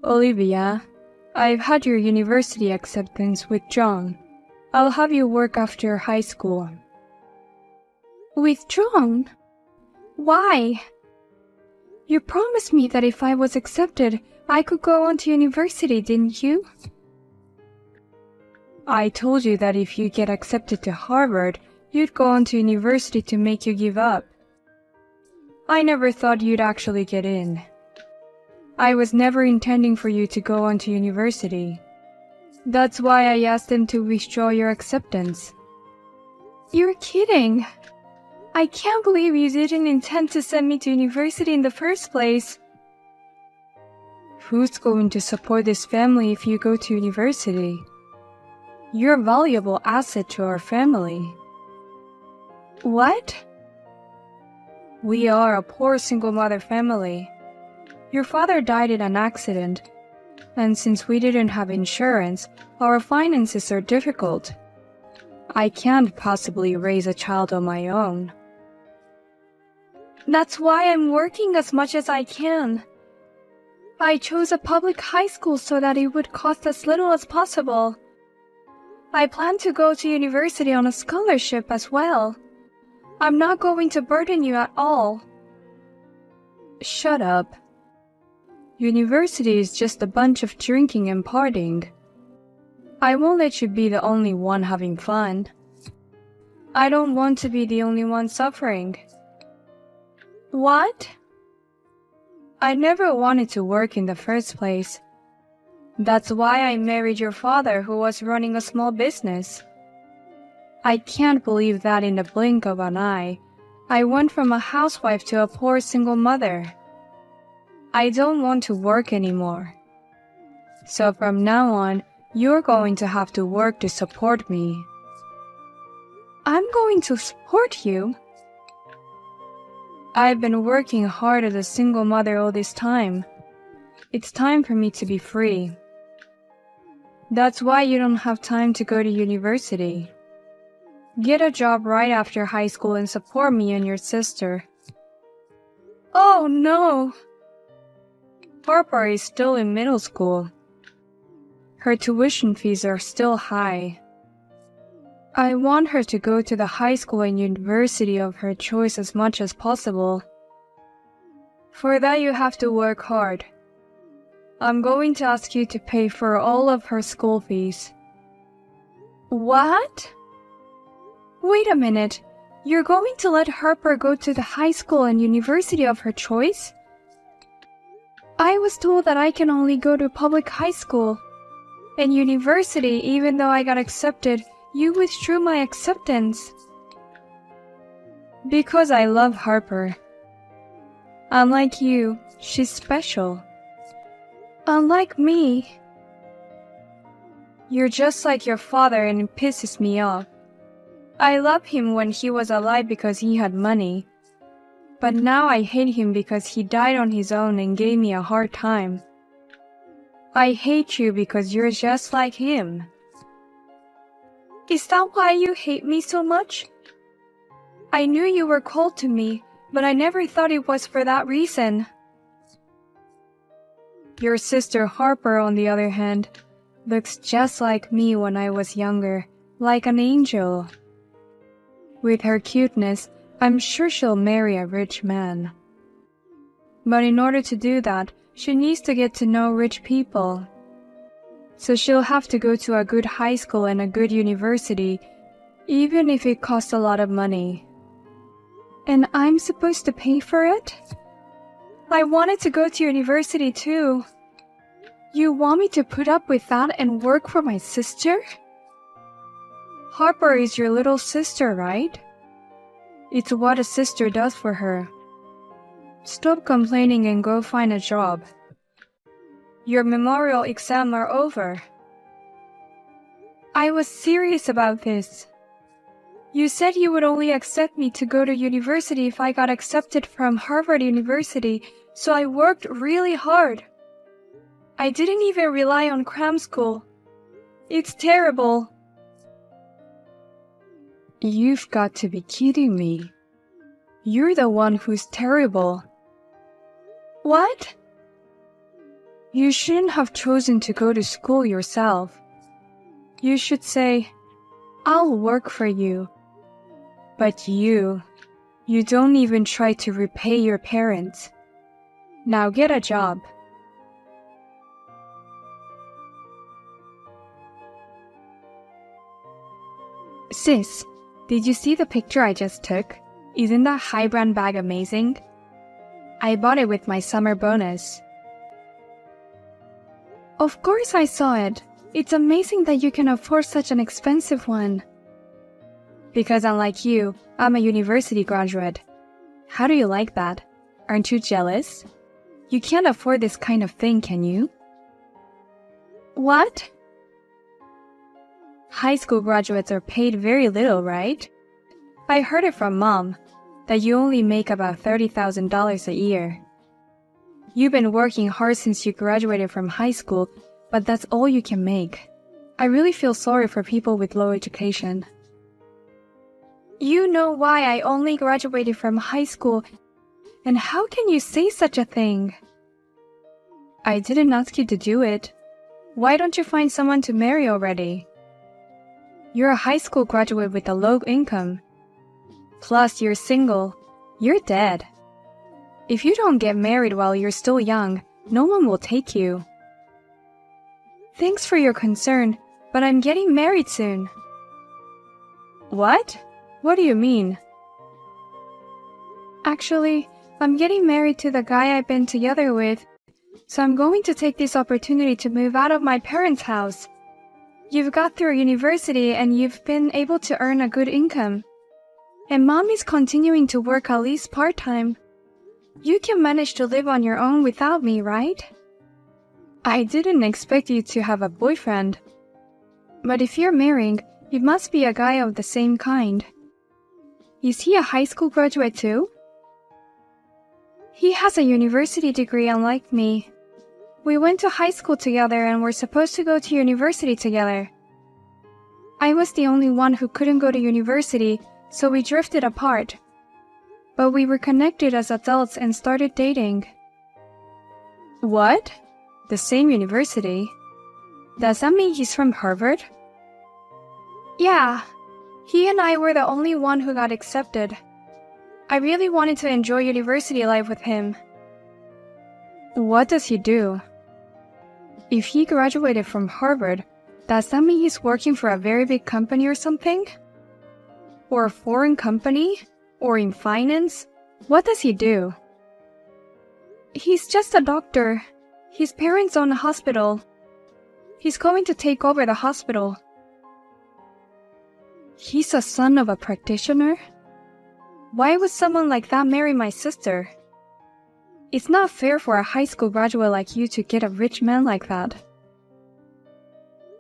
Olivia, I've had your university acceptance withdrawn. I'll have you work after high school. Withdrawn? Why? You promised me that if I was accepted, I could go on to university, didn't you? I told you that if you get accepted to Harvard, you'd go on to university to make you give up. I never thought you'd actually get in. I was never intending for you to go on to university. That's why I asked them to withdraw your acceptance. You're kidding. I can't believe you didn't intend to send me to university in the first place. Who's going to support this family if you go to university? You're a valuable asset to our family. What? We are a poor single mother family. Your father died in an accident, and since we didn't have insurance, our finances are difficult. I can't possibly raise a child on my own. That's why I'm working as much as I can. I chose a public high school so that it would cost as little as possible. I plan to go to university on a scholarship as well. I'm not going to burden you at all. Shut up. University is just a bunch of drinking and partying. I won't let you be the only one having fun. I don't want to be the only one suffering. What? I never wanted to work in the first place. That's why I married your father, who was running a small business. I can't believe that in the blink of an eye, I went from a housewife to a poor single mother. I don't want to work anymore. So from now on, you're going to have to work to support me. I'm going to support you? I've been working hard as a single mother all this time. It's time for me to be free. That's why you don't have time to go to university. Get a job right after high school and support me and your sister. Oh no! Harper is still in middle school. Her tuition fees are still high. I want her to go to the high school and university of her choice as much as possible. For that you have to work hard. I'm going to ask you to pay for all of her school fees. What? Wait a minute. You're going to let Harper go to the high school and university of her choice? I was told that I can only go to public high school. And university, even though I got accepted, you withdrew my acceptance. Because I love Harper. Unlike you, she's special. Unlike me. You're just like your father and it pisses me off. I loved him when he was alive because he had money. But now I hate him because he died on his own and gave me a hard time. I hate you because you're just like him. Is that why you hate me so much? I knew you were cold to me, but I never thought it was for that reason. Your sister Harper, on the other hand, looks just like me when I was younger, like an angel. With her cuteness, I'm sure she'll marry a rich man. But in order to do that, she needs to get to know rich people. So she'll have to go to a good high school and a good university, even if it costs a lot of money. And I'm supposed to pay for it? I wanted to go to university too. You want me to put up with that and work for my sister? Harper is your little sister, right? It's what a sister does for her. Stop complaining and go find a job. Your memorial exams are over. I was serious about this. You said you would only accept me to go to university if I got accepted from Harvard University, so I worked really hard. I didn't even rely on cram school. It's terrible. You've got to be kidding me. You're the one who's terrible. What? You shouldn't have chosen to go to school yourself. You should say, I'll work for you. But you don't even try to repay your parents. Now get a job. Sis, did you see the picture I just took? Isn't that high brand bag amazing? I bought it with my summer bonus. Of course I saw it. It's amazing that you can afford such an expensive one. Because unlike you, I'm a university graduate. How do you like that? Aren't you jealous? You can't afford this kind of thing, can you? What? High school graduates are paid very little, right? I heard it from Mom, that you only make about $30,000 a year. You've been working hard since you graduated from high school, but that's all you can make. I really feel sorry for people with low education. You know why I only graduated from high school, and how can you say such a thing? I didn't ask you to do it. Why don't you find someone to marry already? You're a high school graduate with a low income. Plus, you're single. You're dead. If you don't get married while you're still young, no one will take you. Thanks for your concern, but I'm getting married soon. What? What do you mean? Actually, I'm getting married to the guy I've been together with, so I'm going to take this opportunity to move out of my parents' house. You've got through university and you've been able to earn a good income. And Mom is continuing to work at least part-time. You can manage to live on your own without me, right? I didn't expect you to have a boyfriend. But if you're marrying, it must be a guy of the same kind. Is he a high school graduate too? He has a university degree unlike me. We went to high school together and were supposed to go to university together. I was the only one who couldn't go to university, so we drifted apart. But we were connected as adults and started dating. What? The same university? Does that mean he's from Harvard? Yeah. He and I were the only one who got accepted. I really wanted to enjoy university life with him. What does he do? If he graduated from Harvard, does that mean he's working for a very big company or something? Or a foreign company? Or in finance? What does he do? He's just a doctor. His parents own a hospital. He's going to take over the hospital. He's a son of a practitioner? Why would someone like that marry my sister? It's not fair for a high school graduate like you to get a rich man like that.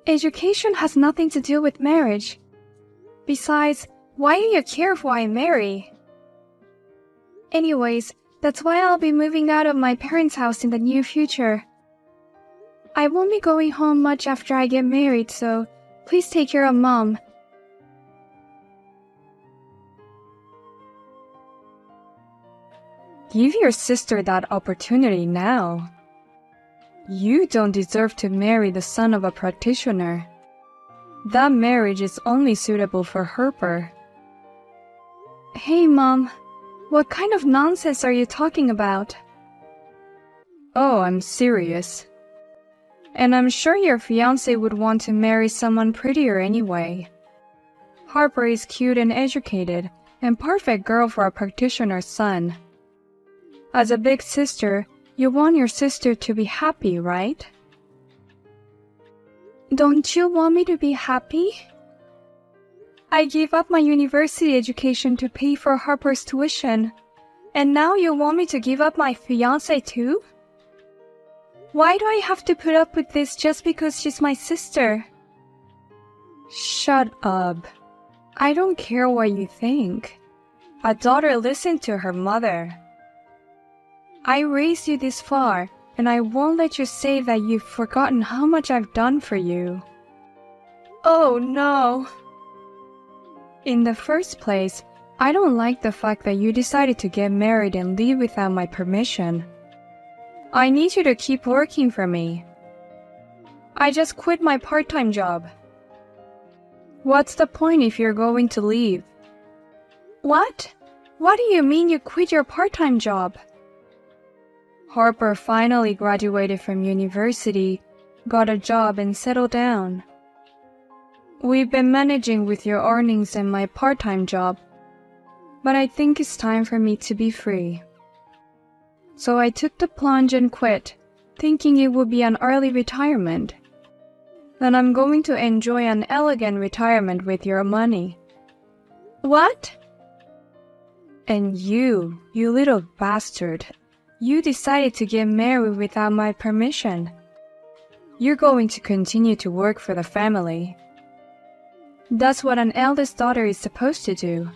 Education has nothing to do with marriage. Besides, why do you care who I marry? Anyways, that's why I'll be moving out of my parents' house in the near future. I won't be going home much after I get married, so please take care of Mom. Give your sister that opportunity now. You don't deserve to marry the son of a practitioner. That marriage is only suitable for Harper. Hey, Mom. What kind of nonsense are you talking about? Oh, I'm serious. And I'm sure your fiancé would want to marry someone prettier anyway. Harper is cute and educated, and perfect girl for a practitioner's son. As a big sister, you want your sister to be happy, right? Don't you want me to be happy? I gave up my university education to pay for Harper's tuition, and now you want me to give up my fiancé too? Why do I have to put up with this just because she's my sister? Shut up. I don't care what you think. A daughter listens to her mother. I raised you this far, and I won't let you say that you've forgotten how much I've done for you. Oh no. In the first place, I don't like the fact that you decided to get married and leave without my permission. I need you to keep working for me. I just quit my part-time job. What's the point if you're going to leave? What? What do you mean you quit your part-time job? Harper finally graduated from university, got a job and settled down. We've been managing with your earnings and my part-time job, but I think it's time for me to be free. So I took the plunge and quit, thinking it would be an early retirement. Then I'm going to enjoy an elegant retirement with your money. What? And you little bastard, you decided to get married without my permission. You're going to continue to work for the family. That's what an eldest daughter is supposed to do.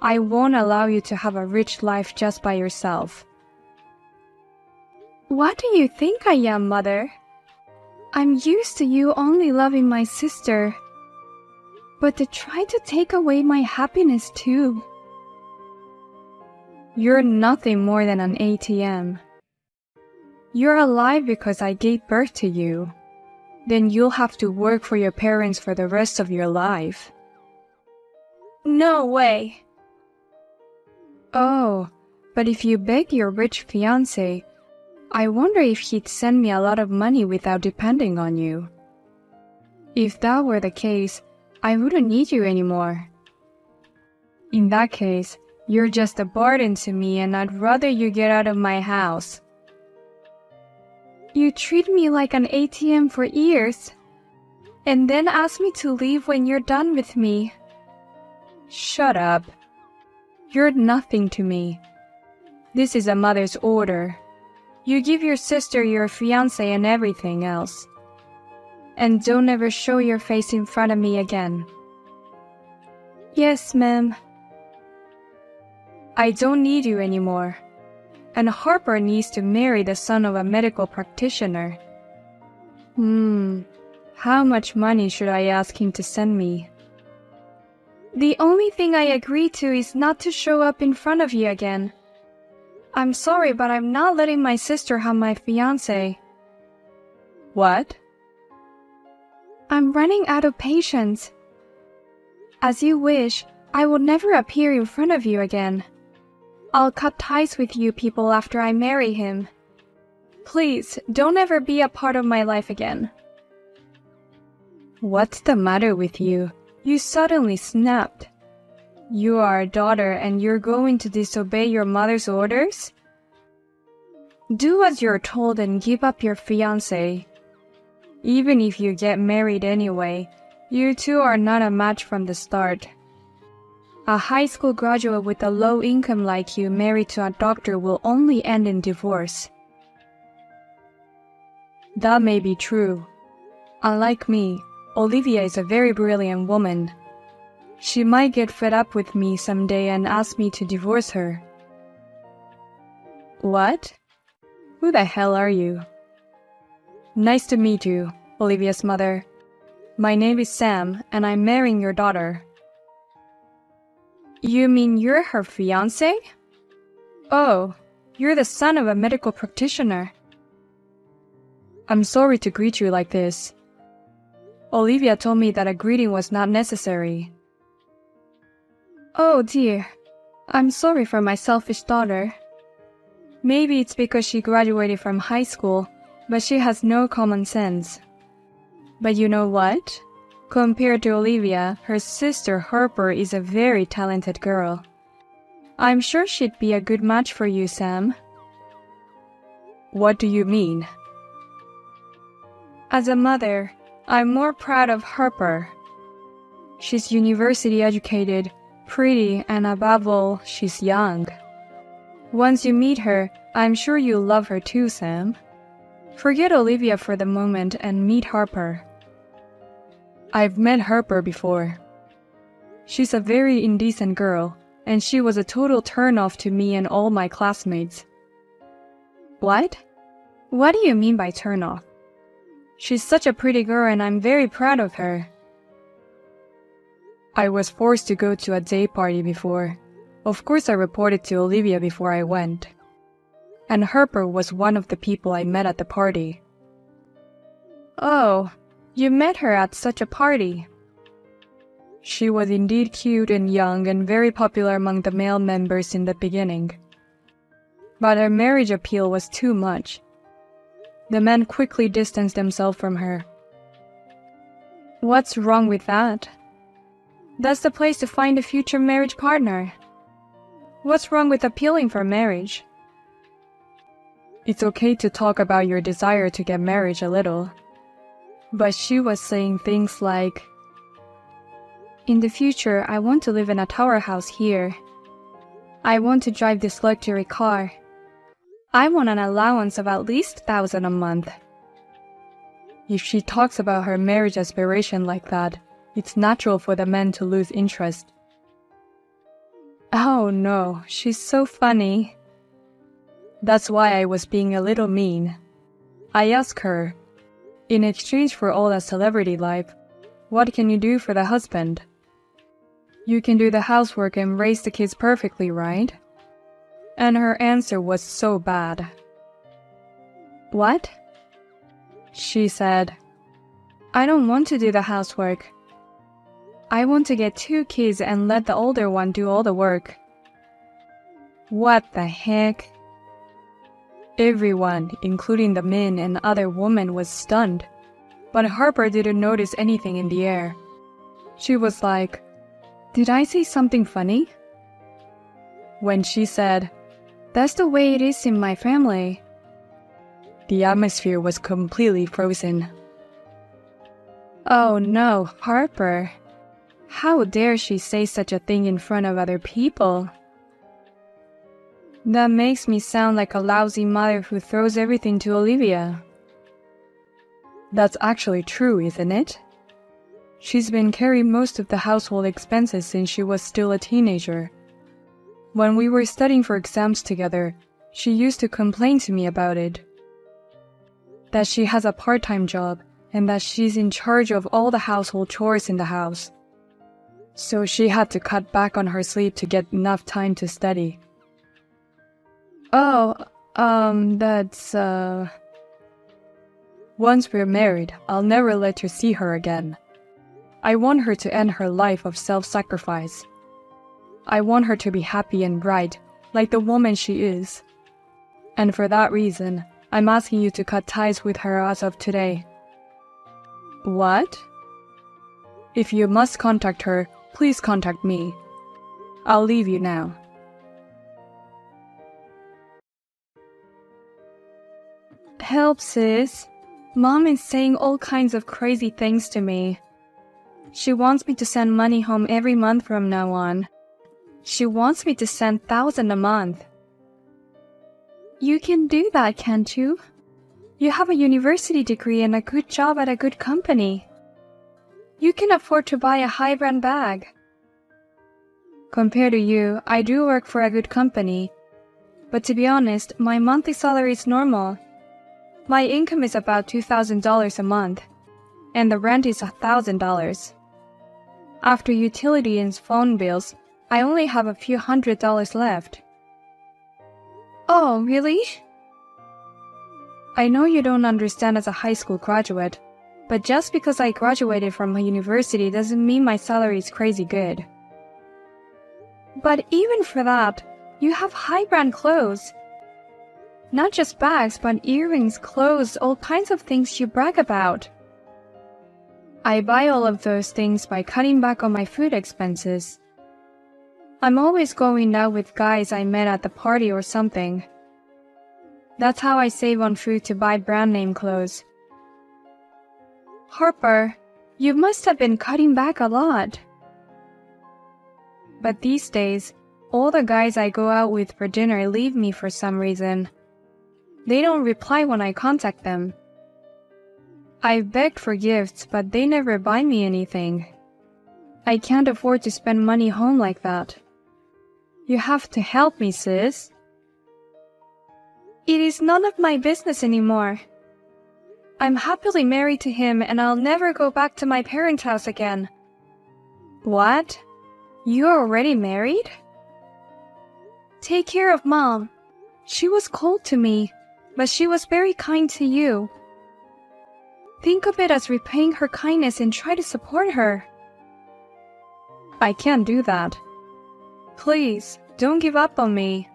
I won't allow you to have a rich life just by yourself. What do you think I am, Mother? I'm used to you only loving my sister. But to try to take away my happiness too. You're nothing more than an ATM. You're alive because I gave birth to you. Then you'll have to work for your parents for the rest of your life. No way. Oh, but if you beg your rich fiancé, I wonder if he'd send me a lot of money without depending on you. If that were the case, I wouldn't need you anymore. In that case, you're just a burden to me and I'd rather you get out of my house. You treat me like an ATM for years, and then ask me to leave when you're done with me. Shut up. You're nothing to me. This is a mother's order. You give your sister your fiancé and everything else. And don't ever show your face in front of me again. Yes, ma'am. I don't need you anymore. And Harper needs to marry the son of a medical practitioner. How much money should I ask him to send me? The only thing I agree to is not to show up in front of you again. I'm sorry, but I'm not letting my sister have my fiancé. What? I'm running out of patience. As you wish, I will never appear in front of you again. I'll cut ties with you people after I marry him. Please, don't ever be a part of my life again. What's the matter with you? You suddenly snapped. You are a daughter and you're going to disobey your mother's orders? Do as you're told and give up your fiancé. Even if you get married anyway, you two are not a match from the start. A high school graduate with a low income like you married to a doctor will only end in divorce. That may be true. Unlike me, Olivia is a very brilliant woman. She might get fed up with me someday and ask me to divorce her. What? Who the hell are you? Nice to meet you, Olivia's mother. My name is Sam, and I'm marrying your daughter. You mean you're her fiancé? Oh, you're the son of a medical practitioner. I'm sorry to greet you like this. Olivia told me that a greeting was not necessary. Oh dear, I'm sorry for my selfish daughter. Maybe it's because she graduated from high school, but she has no common sense. But you know what? Compared to Olivia, her sister Harper is a very talented girl. I'm sure she'd be a good match for you, Sam. What do you mean? As a mother, I'm more proud of Harper. She's university educated, pretty, and above all, she's young. Once you meet her, I'm sure you'll love her too, Sam. Forget Olivia for the moment and meet Harper. I've met Harper before. She's a very indecent girl, and she was a total turn-off to me and all my classmates. What? What do you mean by turn-off? She's such a pretty girl and I'm very proud of her. I was forced to go to a day party before. Of course I reported to Olivia before I went. and Harper was one of the people I met at the party. Oh, you met her at such a party. She was indeed cute and young and very popular among the male members in the beginning. But her marriage appeal was too much. The men quickly distanced themselves from her. What's wrong with that? That's the place to find a future marriage partner. What's wrong with appealing for marriage? It's okay to talk about your desire to get married a little. But she was saying things like, in the future, I want to live in a tower house here. I want to drive this luxury car. I want an allowance of at least 1,000 a month. If she talks about her marriage aspiration like that, it's natural for the men to lose interest. Oh no, she's so funny. That's why I was being a little mean. I asked her, in exchange for all that celebrity life, what can you do for the husband? You can do the housework and raise the kids perfectly, right? And her answer was so bad. What? She said, I don't want to do the housework. I want to get 2 kids and let the older one do all the work. What the heck? Everyone, including the men and other women, was stunned. But Harper didn't notice anything in the air. She was like, did I say something funny? When she said, that's the way it is in my family. The atmosphere was completely frozen. Oh no, Harper. How dare she say such a thing in front of other people? That makes me sound like a lousy mother who throws everything to Olivia. That's actually true, isn't it? She's been carrying most of the household expenses since she was still a teenager. When we were studying for exams together, she used to complain to me about it. That she has a part-time job and that she's in charge of all the household chores in the house. So she had to cut back on her sleep to get enough time to study. Oh, Once we're married, I'll never let her see her again. I want her to end her life of self-sacrifice. I want her to be happy and bright, like the woman she is. And for that reason, I'm asking you to cut ties with her as of today. What? If you must contact her, please contact me. I'll leave you now. Help, sis. Mom is saying all kinds of crazy things to me. She wants me to send money home every month from now on. She wants me to send 1,000 a month. You can do that, can't you? You have a university degree and a good job at a good company. You can afford to buy a high-brand bag. Compared to you, I do work for a good company. But to be honest, my monthly salary is normal. My income is about $2,000 a month, and the rent is $1,000. After utility and phone bills, I only have a few $100s left. Oh, really? I know you don't understand as a high school graduate, but just because I graduated from a university doesn't mean my salary is crazy good. But even for that, you have high-brand clothes. Not just bags, but earrings, clothes, all kinds of things you brag about. I buy all of those things by cutting back on my food expenses. I'm always going out with guys I met at the party or something. That's how I save on food to buy brand name clothes. Harper, you must have been cutting back a lot. But these days, all the guys I go out with for dinner leave me for some reason. They don't reply when I contact them. I've begged for gifts, but they never buy me anything. I can't afford to spend money home like that. You have to help me, sis. It is none of my business anymore. I'm happily married to him and I'll never go back to my parents' house again. What? You're already married? Take care of Mom. She was cold to me, but she was very kind to you. Think of it as repaying her kindness and try to support her. I can't do that. Please, don't give up on me.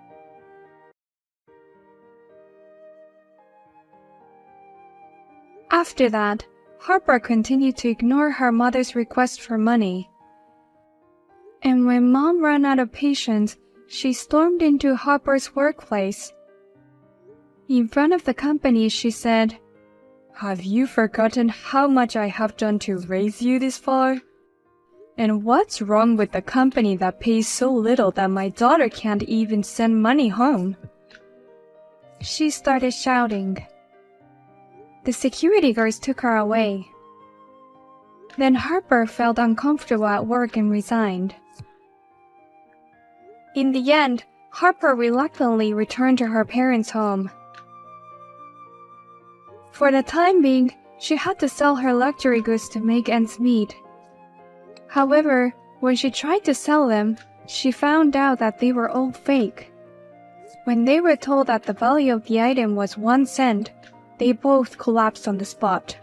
After that, Harper continued to ignore her mother's request for money. And when Mom ran out of patience, she stormed into Harper's workplace. In front of the company, she said, "Have you forgotten how much I have done to raise you this far? And what's wrong with the company that pays so little that my daughter can't even send money home?" She started shouting. The security guards took her away. Then Harper felt uncomfortable at work and resigned. In the end, Harper reluctantly returned to her parents' home. For the time being, she had to sell her luxury goods to make ends meet. However, when she tried to sell them, she found out that they were all fake. When they were told that the value of the item was 1 cent, they both collapsed on the spot.